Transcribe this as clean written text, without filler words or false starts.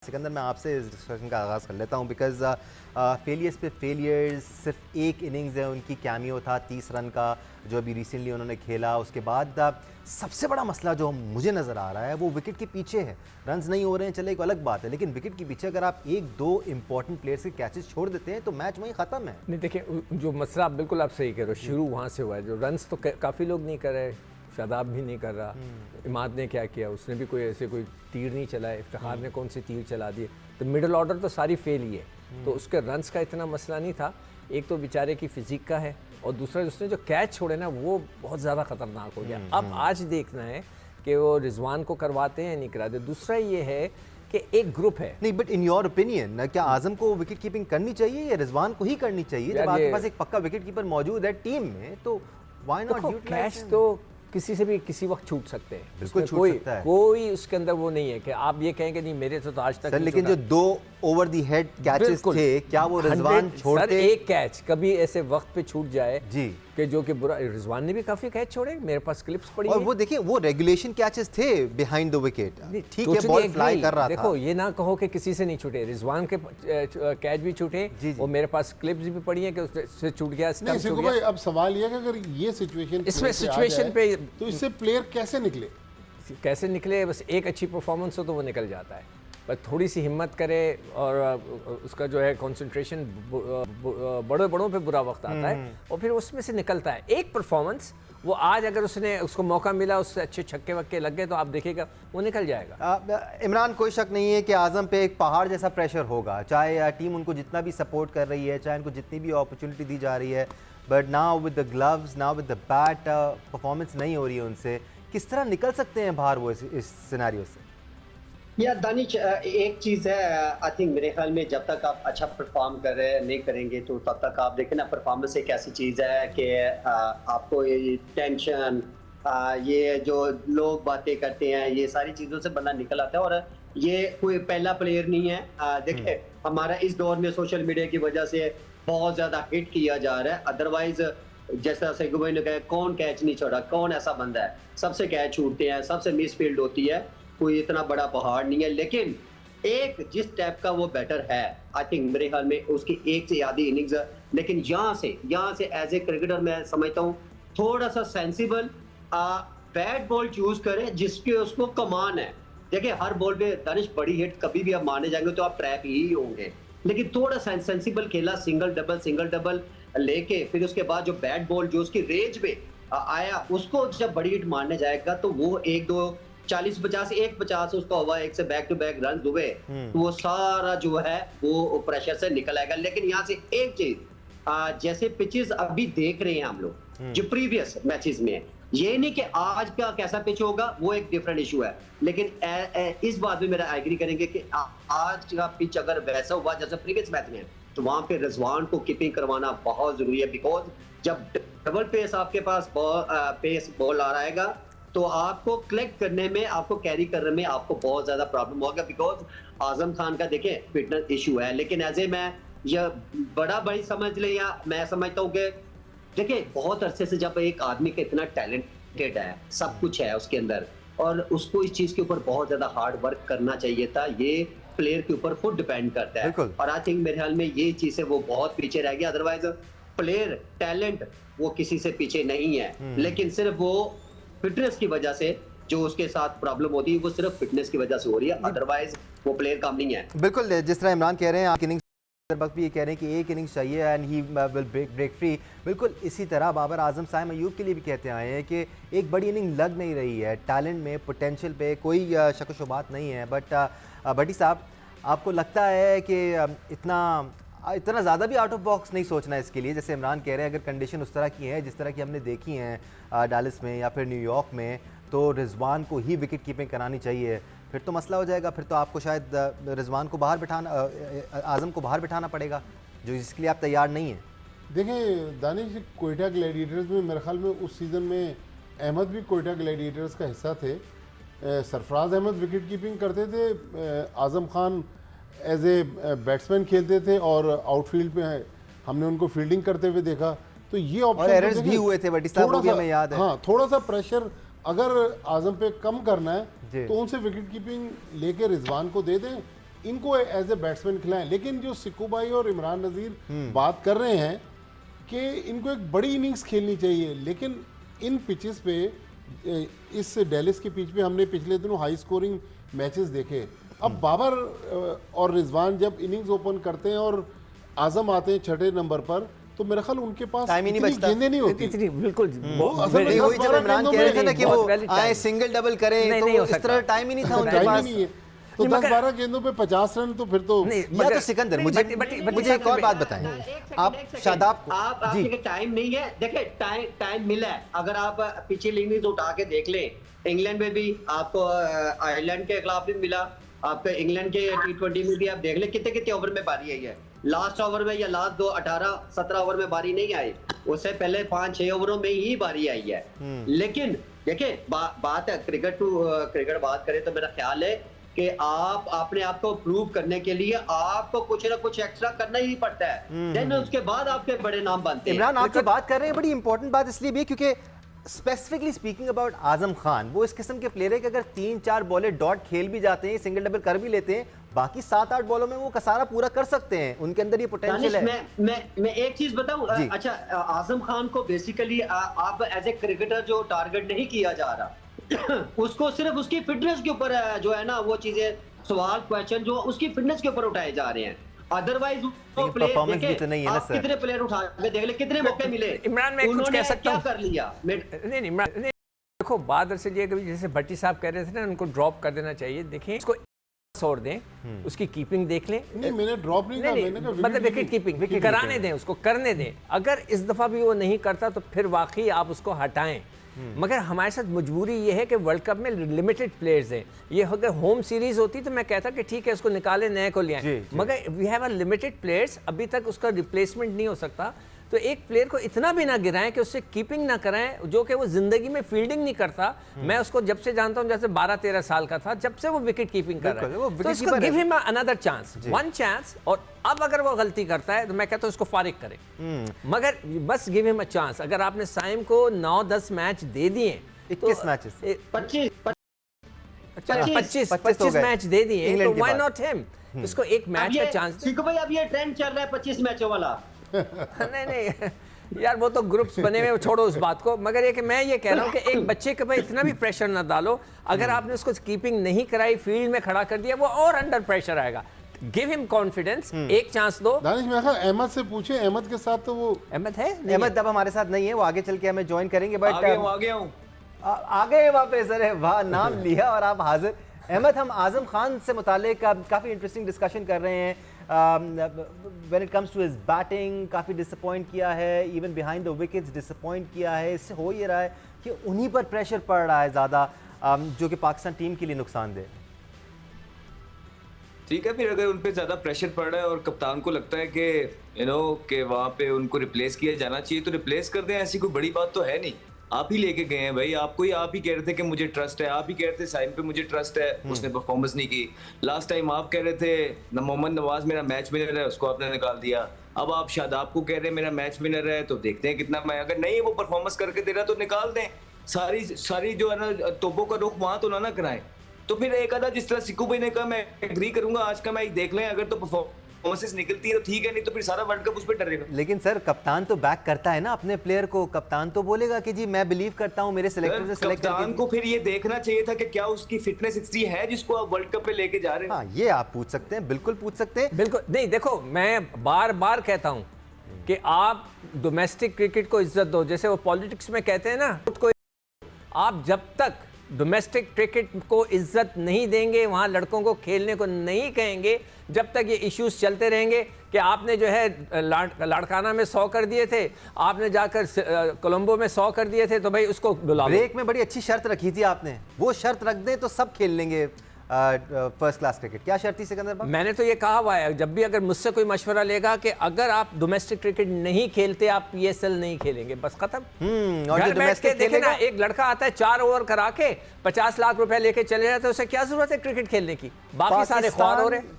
सिकंदर, मैं आपसे इस डिस्कशन का आगाज़ कर लेता हूँ बिकॉज़ फेलियर्स पे फेलियर्स, सिर्फ एक इनिंग्स है उनकी, कैमियो था 30 रन का जो अभी रिसेंटली उन्होंने खेला। उसके बाद सबसे बड़ा मसला जो मुझे नज़र आ रहा है वो विकेट के पीछे है। रन्स नहीं हो रहे हैं, चले एक अलग बात है, लेकिन विकेट के पीछे अगर आप एक दो इंपॉर्टेंट प्लेयर्स के कैचेस छोड़ देते हैं तो मैच वहीं ख़त्म है। नहीं, देखिए जो मसला आप बिल्कुल आप सही कह रहे हो, शुरू वहाँ से हुआ है। जो रन्स तो काफ़ी लोग नहीं कर रहे, शादाब भी नहीं कर रहा, इमाद ने क्या किया, उसने भी कोई ऐसे कोई तीर नहीं चलाए, इफ्तिखार ने कौन से तीर चला दिए, तो मिडिल ऑर्डर तो सारी फेल ही है। तो उसके रन्स का इतना मसला नहीं था, एक तो बेचारे की फिजिक का है और दूसरा उसने जो कैच छोड़े ना वो बहुत ज़्यादा ख़तरनाक हो गया। अब आज देखना है कि वो रिजवान को करवाते हैं या नहीं कराते। दूसरा ये है कि एक ग्रुप है। नहीं, बट इन योर ओपिनियन क्या आजम को विकेट कीपिंग करनी चाहिए या रिजवान को ही करनी चाहिए? जब आपके पास एक पक्का विकेट कीपर मौजूद है टीम में तो व्हाई नॉट यूटिलाइज? कैच तो किसी से भी किसी वक्त छूट सकते हैं, बिल्कुल छूट सकता है। कोई उसके अंदर वो नहीं है कि आप ये कहेंगे नहीं मेरे से तो आज तक सर, लेकिन जो 2 ओवर दी हेड कैचेस थे, क्या वो रिजवान छोड़ते? सर, एक कैच कभी ऐसे वक्त पे छूट जाए जी कि जो कि बुरा। रिजवान ने भी काफी कैच छोड़े, मेरे पास क्लिप्स पड़ी और वो देखिए वो रेगुलेशन कैचेस थे बिहाइंड द विकेट। ठीक है, बॉल फ्लाई कर रहा था। देखो ये ना कहो कि किसी से नहीं छूटे, रिजवान के कैच भी छूटे और मेरे पास क्लिप्स भी पड़ी हैं कि उससे छूट गया, स्टंप छूट गया। अब सवाल ये है कि अगर ये सिचुएशन इसमें सिचुएशन पे तो इससे प्लेयर कैसे निकले? बस एक अच्छी परफॉर्मेंस हो तो वो निकल जाता है, पर थोड़ी सी हिम्मत करे और उसका जो है कंसंट्रेशन, बड़ों पे बुरा वक्त आता है और फिर उसमें से निकलता है। एक परफॉर्मेंस वो आज अगर उसको मौका मिला, उससे अच्छे छक्के वक्के लग गए तो आप देखिएगा वो निकल जाएगा। इमरान, कोई शक नहीं है कि आजम पे एक पहाड़ जैसा प्रेशर होगा, चाहे टीम उनको जितना भी सपोर्ट कर रही है, चाहे उनको जितनी भी अपॉर्चुनिटी दी जा रही है, but now with the gloves, now with the bat, performance नहीं हो रही है उनसे। किस तरह निकल सकते हैं बाहर वो इस सिनेरियो से? या दानिश, एक चीज़ है, आई थिंक मेरे ख्याल में जब तक आप अच्छा परफॉर्म कर रहे नहीं करेंगे तो तब तक आप देखें ना, परफॉर्मेंस एक ऐसी चीज़ है कि आपको ये टेंशन, ये जो लोग बातें करते हैं, ये सारी चीज़ों से बंदा निकल आता है। और ये कोई पहला प्लेयर नहीं है। देखिए हमारा इस दौर में सोशल मीडिया की वजह से बहुत ज़्यादा हिट किया जा रहा है, अदरवाइज जैसा सेगू भाई ने कहा, कौन कैच नहीं छोड़ा, कौन ऐसा बंदा है, सबसे कैच छूटते हैं, सबसे मिस फील्ड होती है, कोई इतना बड़ा पहाड़ नहीं है। लेकिन एक जिस टाइप का वो बैटर है, आई थिंक मेरे ख्याल में उसकी एक से आधी इनिंग्स है, लेकिन यहाँ से एज ए क्रिकेटर मैं समझता हूँ थोड़ा सा सेंसिबल बैट बॉल चूज करे जिसके उसको कमान है। देखिए हर बॉल पे दानिश बड़ी हिट कभी भी आप मारने जाएंगे तो आप ट्रैप ही होंगे, लेकिन थोड़ा सेंसिबल खेला, सिंगल डबल लेके फिर उसके बाद जो बैट बॉल जो उसकी रेंज पे आया, उसको जब बड़ी हिट मारने जाएगा तो वो 1-2 40-50 1-50 उसका हुआ, एक से बैक टू बैक रन हुए तो वो सारा जो है वो प्रेशर से निकल आएगा। लेकिन यहाँ से एक चीज, जैसे पिचेस अभी देख रहे हैं हम लोग जो प्रीवियस मैचेस में है, ये नहीं कि आज का कैसा पिच होगा वो एक डिफरेंट इशू है, लेकिन इस बात में मेरा एग्री करेंगे कि आज का पिच अगर वैसा हुआ जैसे प्रीवियस मैच में तो वहां पे रिजवान को कीपिंग करवाना बहुत जरूरी है। बिकॉज जब डबल पेस आपके पास पेस बॉल आ रहेगा तो आपको कलेक्ट करने में, आपको कैरी करने में आपको बहुत ज्यादा प्रॉब्लम होगा। बिकॉज आजम खान का देखें फिटनेस इशू है, लेकिन एज ए मैं यह बड़ी समझ ले, या मैं समझता हूँ कि देखिए बहुत अरसे से जब एक आदमी का इतना टैलेंटेड है, सब कुछ है उसके अंदर, और उसको इस चीज के ऊपर बहुत ज्यादा हार्ड वर्क करना चाहिए था। ये प्लेयर के ऊपर खुद डिपेंड करता है और आई थिंक मेरे ख्याल में ये चीज है वो बहुत पीछे रह गया। अदरवाइज प्लेयर टैलेंट वो किसी से पीछे नहीं है, लेकिन सिर्फ वो फिटनेस की वजह से जो उसके साथ प्रॉब्लम होती है वो सिर्फ फिटनेस की वजह से हो रही है, अदरवाइज वो प्लेयर कम नहीं है। बिल्कुल, जिस तरह इमरान कह रहे हैं आप इनिंग्स वक्त भी ये कह रहे हैं कि एक इनिंग्स चाहिए and he will break free, बिल्कुल इसी तरह बाबर आजम साइम अयूब के लिए भी कहते आए हैं कि एक बड़ी इनिंग लग नहीं रही है, टैलेंट में, पोटेंशियल पे कोई शक व शुबात नहीं है, बट भट्टी साहब आपको लगता है कि इतना ज़्यादा भी आउट ऑफ बॉक्स नहीं सोचना है इसके लिए? जैसे इमरान कह रहे हैं अगर कंडीशन उस तरह की है जिस तरह की हमने देखी हैं डालिस में या फिर न्यूयॉर्क में, तो रिजवान को ही विकेट कीपिंग करानी चाहिए, फिर तो मसला हो जाएगा, फिर तो आपको शायद रिजवान को बाहर बिठाना, आजम को बाहर बिठाना पड़ेगा, जो जिसके लिए आप तैयार नहीं हैं। देखें दानिश, कोयटा ग्लैडिएटर्स में मेरे ख्याल में उस सीज़न में अहमद भी कोयटा ग्लैडिएटर्स का हिस्सा थे। सरफराज अहमद विकेट कीपिंग करते थे, Azam Khan as a batsman खेलते थे और आउटफील्ड पे हमने उनको फील्डिंग करते हुए देखा। तो ये ऑप्शन एरर्स भी हुए थे बट हमें याद है। हाँ, थोड़ा सा प्रेशर अगर आजम पे कम करना है तो उनसे विकेट कीपिंग लेके रिजवान को दे दें इनको एज ए बैट्समैन खिलाएं। लेकिन जो सिक्कू भाई और इमरान नज़ीर बात कर रहे हैं कि इनको एक बड़ी इनिंग्स खेलनी चाहिए, लेकिन इन पिचेस पे, इस डेलिस की पिच पे हमने पिछले दिनों हाई स्कोरिंग मैचेस देखे। अब बाबर और रिजवान जब इनिंग्स ओपन करते हैं और आजम आते हैं छठे नंबर पर, तो मेरा ख्याल उनके पास टाइम ही नहीं इतनी बचता। गेंदें नहीं होती। इतनी बिल्कुल असल में नहीं हुई, 10-12 जब इमरान गेंदों कह रहे में थे ना कि बहुत वो valid आए time। सिंगल डबल करें, नहीं, तो नहीं हो इस सकता। तरह टाइम ही नहीं था उनके टाइम ही पास। नहीं है। तो नहीं, मगर- 10-12 गेंदों पे 50 रन, तो फिर तो नहीं, या तो सिकंदर, नहीं, मुझे but- मुझे एक और बात बताएं, आप शादाब को आप जी आपके टाइम नहीं है, देखिए टाइम मिला है। अगर आप पिछली इनिंग्स उठा के देख लें, इंग्लैंड में भी आपको आयरलैंड के खिलाफ भी मिला, आपके इंग्लैंड के T20 में भी आप देख लें कितने कितने ओवर में बारी आई है। लास्ट ओवर में या लास्ट 18-17 ओवर में बारी नहीं आई, उससे पहले 5-6 ओवरों में ही बारी आई है। लेकिन देखिए बात है क्रिकेट बात करें तो मेरा ख्याल है कि आप अपने आप को प्रूव करने के लिए आपको कुछ ना कुछ एक्स्ट्रा करना ही पड़ता है, देन उसके बाद आपके बड़े नाम बनते हैं। इमरान, आप जो बात कर रहे हैं बड़ी इंपॉर्टेंट बात इसलिए भी क्योंकि specifically speaking about Azam Khan, वो इस किस्म के प्लेयर है कि अगर 3-4 बॉलें डॉट खेल भी जाते हैं, सिंगल डबल कर भी लेते हैं, बाकी 7-8 बॉलों में वो कसारा पूरा कर सकते हैं। उनके अंदर ये पोटेंशियल है। मैं एक चीज बताऊं, जी। अच्छा, आजम खान को बेसिकली आप एज ए क्रिकेटर जो टारगेट नहीं किया जा रहा उसको सिर्फ उसकी फिटनेस के ऊपर जो है ना वो चीजें, सवाल क्वेश्चन जो उसकी फिटनेस के ऊपर उठाए जा रहे हैं। अदरवाइज वो परफॉर्मेंस भी तो नहीं है ना सर। कितने प्लेयर उठा के देख ले, कितने मौके मिले, इमरान, मैं कुछ उन्होंने कह सकता क्या हूं? कर लिया। नहीं इमरान, नहीं, देखो बात दरअसल ये कभी जैसे भट्टी साहब कह रहे थे ना, उनको ड्रॉप कर देना चाहिए। देखिए उसको छोड़ दें, उसकी कीपिंग देख लें। नहीं, मैंने ड्रॉप नहीं कहा, मैंने कहा मतलब विकेट कीपिंग कराने दें, उसको करने दें। अगर इस दफा भी वो नहीं करता तो फिर वाकई आप उसको हटाएं। मगर हमारे साथ मजबूरी ये है कि वर्ल्ड कप में लिमिटेड प्लेयर्स हैं। ये अगर होम सीरीज होती तो मैं कहता कि ठीक है उसको निकालें, नए को ले आए, मगर we have a limited players, अभी तक उसका रिप्लेसमेंट नहीं हो सकता। तो एक प्लेयर को इतना भी ना गिराएं कि उससे कीपिंग ना कराएं, जो कि वो जिंदगी में फील्डिंग नहीं करता। मैं उसको जब से जानता हूं, जैसे 12-13 साल का था, जब से वो विकेट कीपिंग कर रहा है, तो इसको give him another chance, one chance. और अब अगर वो गलती करता है तो मैं कहता हूं उसको फारिग करें, मगर बस गिव हिम अ चांस। अगर आपने साइम को 9-10 मैच दे दिए, 21 मैचेस, 25 मैच दे दिए, तो व्हाई नॉट हिम, उसको एक मैच का चांस। ठीक है भाई, अब ये ट्रेंड चल रहा है 25 मैचों वाला। नहीं यार, वो तो ग्रुप्स बने हुए, छोड़ो उस बात को। मगर ये कि मैं ये कह रहा हूँ कि एक बच्चे के पे इतना भी प्रेशर ना डालो। अगर आपने उसको कीपिंग नहीं कराई, फील्ड में खड़ा कर दिया, वो और अंडर प्रेशर आएगा। गिव हिम कॉन्फिडेंस, एक चांस दो। दानिश, मैं कहा अहमद से पूछे, अहमद के साथ तो वो अहमद है, अहमद अब हमारे साथ नहीं है, वो आगे चल के हमें ज्वाइन करेंगे। बट आ गया हूँ। आ गए वापस। अरे वाह, नाम लिया और आप हाजिर। अहमद, हम आजम खान से मुतालिक काफ़ी इंटरेस्टिंग डिस्कशन कर रहे हैं। When it comes to his batting, काफ़ी डिसअपॉइंट किया है, even behind the wickets disappoint किया है। इससे हो ये रहा है कि उन्हीं पर प्रेशर पड़ रहा है ज़्यादा, जो कि पाकिस्तान टीम के लिए नुकसानदेह। ठीक है, फिर अगर उन पे ज्यादा प्रेशर पड़ रहा है और कप्तान को लगता है कि कि वहाँ पे उनको रिप्लेस किया जाना चाहिए, तो रिप्लेस कर दें। ऐसी कोई बड़ी बात तो है नहीं। आप ही लेके गए हैं भाई, आप ही कह रहे थे कि मुझे ट्रस्ट है, आप ही कह रहे थे साइम पे मुझे ट्रस्ट है, उसने परफॉर्मेंस नहीं की। लास्ट टाइम आप कह रहे थे मोहम्मद नवाज मेरा मैच विनर है, उसको आपने निकाल दिया। अब आप शादाब को कह रहे हैं मेरा मैच विनर है, तो देखते हैं कितना। मैं अगर नहीं वो परफॉर्मेंस करके दे रहा तो निकाल दें। सारी जो है ना तोपों का रुख वहां तो ना कराएं। तो फिर एक आधा, जिस तरह सिक्कू भाई ने कहा, मैं एग्री करूंगा, आज का मैच देख लें, अगर तो परफॉर्मेंस निकलती है तो ठीक है, नहीं तो फिर सारा वर्ल्ड कप उस पर डरेगा। लेकिन सर, कप्तान तो बैक करता है ना अपने प्लेयर को। कप्तान तो बोलेगा कि जी मैं बिलीव करता हूं, मेरे सिलेक्टर ने सेलेक्ट किया। कप्तान को फिर ये देखना चाहिए था कि क्या उसकी फिटनेस इतनी है जिसको आप वर्ल्ड कप पे लेके जा रहे हैं। हाँ, ये आप पूछ सकते हैं, बिल्कुल पूछ सकते हैं। बिल्कुल नहीं। देखो, मैं बार बार कहता हूं कि आप डोमेस्टिक क्रिकेट को इज्जत दो। जैसे वो पॉलिटिक्स में कहते हैं ना, को आप जब तक डोमेस्टिक क्रिकेट को इज्जत नहीं देंगे, वहाँ लड़कों को खेलने को नहीं कहेंगे, जब तक ये इश्यूज चलते रहेंगे कि आपने जो है लाड़काना में 100 कर दिए थे, आपने जाकर कोलंबो में 100 कर दिए थे, तो भाई उसको बुला लो। ब्रेक में बड़ी अच्छी शर्त रखी थी आपने, वो शर्त रख दें तो सब खेल लेंगे फर्स्ट क्लास क्रिकेट। क्या शर्त थी सिकंदर भाई? मैंने तो ये कहा हुआ है, जब भी अगर मुझसे कोई मशवरा लेगा कि अगर आप डोमेस्टिक क्रिकेट नहीं खेलते, आप PSL नहीं खेलेंगे, बस खत्म। और जो घर बैठ के domestic देखे ना, खेलेगा? एक लड़का आता है 4 ओवर करा के 50 लाख रुपए लेके चले जाते हैं, उसे क्या जरूरत है क्रिकेट खेलने की? बाकी सारे ख्वार हो रहे हैं।